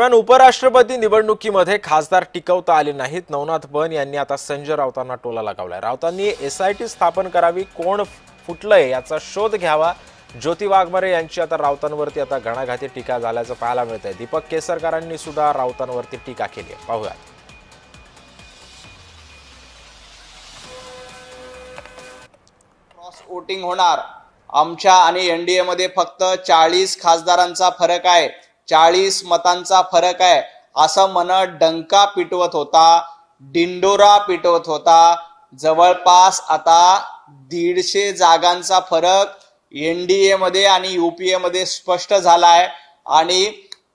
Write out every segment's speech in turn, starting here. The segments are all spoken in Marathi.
पण उपराष्ट्रपती निवडणुकीमध्ये खासदार टिकवता आले नाहीत। नवनाथ बन यांनी आता संजय राऊतांना टोला लगावलाय। राऊतांनी एसआयटी स्थापन करावी, कोण फुटलंय याचा शोध घ्यावा। ज्योती वाघमारे यांची आता राऊतांवरती आता घणाघाती टीका झाल्याचं पाहायला मिळतंय। दीपक केसरकरांनी सुद्धा राऊतांवरती टीका केली आहे, पाहूयात। क्रॉस वोटिंग होणार। आमच्या आणि एनडीए मध्ये फक्त 40 खासदारांचा फरक आहे, 40 मतांचा फरक आहे असं म्हणत डंका पिटवत होता, डिंडोरा पिटवत होता। जवळपास आता 150 जागांचा फरक एनडीए मध्ये आणि यूपीए मध्ये स्पष्ट झालाय आणि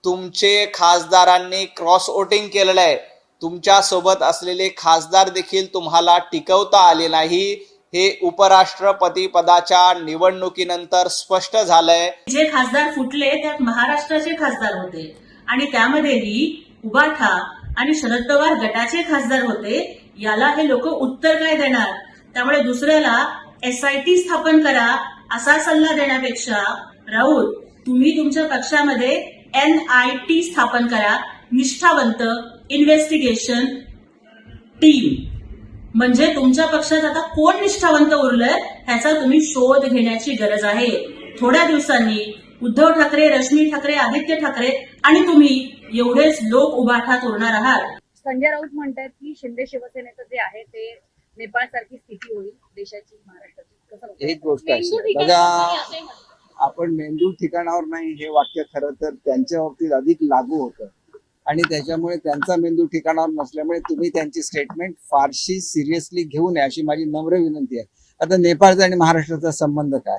तुमचे खासदारांनी क्रॉस वोटिंग केलेलं आहे। तुमच्या सोबत असलेले खासदार देखील तुम्हाला टिकवता आले नाही। हे उपराष्ट्रपती पदाच्या निवडणुकीनंतर स्पष्ट झालंय। जे खासदार फुटले त्यात महाराष्ट्राचे खासदार होते आणि त्यामध्येही उबाठा आणि शरद पवार गटाचे खासदार होते। याला हे लोक उत्तर काय देणार? त्यामुळे दुसऱ्याला एसआयटी स्थापन करा असा सल्ला देण्यापेक्षा राऊत तुम्ही तुमच्या पक्षामध्ये एनआयटी स्थापन करा, निष्ठावंत इन्व्हेस्टिगेशन टीम। म्हणजे तुमच्या पक्षात आता कोण निष्ठावंत उरलंय ह्याचा तुम्ही शोध घेण्याची गरज आहे। थोड्या दिवसांनी उद्धव ठाकरे, रश्मी ठाकरे, आदित्य ठाकरे आणि तुम्ही एवढेच लोक उभाठात उरणार आहात। संजय राऊत म्हणतात की शिंदे शिवसेनेचं जे आहे ते नेपाळ सारखी स्थिती होईल देशाची, महाराष्ट्राची। एक गोष्ट आहे बघा, आपण मेंदू ठिकाणावर नाही हे वाक्य खरं तर त्यांच्या बाबतीत अधिक लागू होतं आणि त्याच्यामुळे त्यांचा मेंदू ठिकाणावर नसल्यामुळे तुम्ही त्यांची स्टेटमेंट फारशी सिरियसली घेऊ नये अशी माझी नम्र विनंती आहे। आता नेपाळचा आणि महाराष्ट्राचा संबंध काय?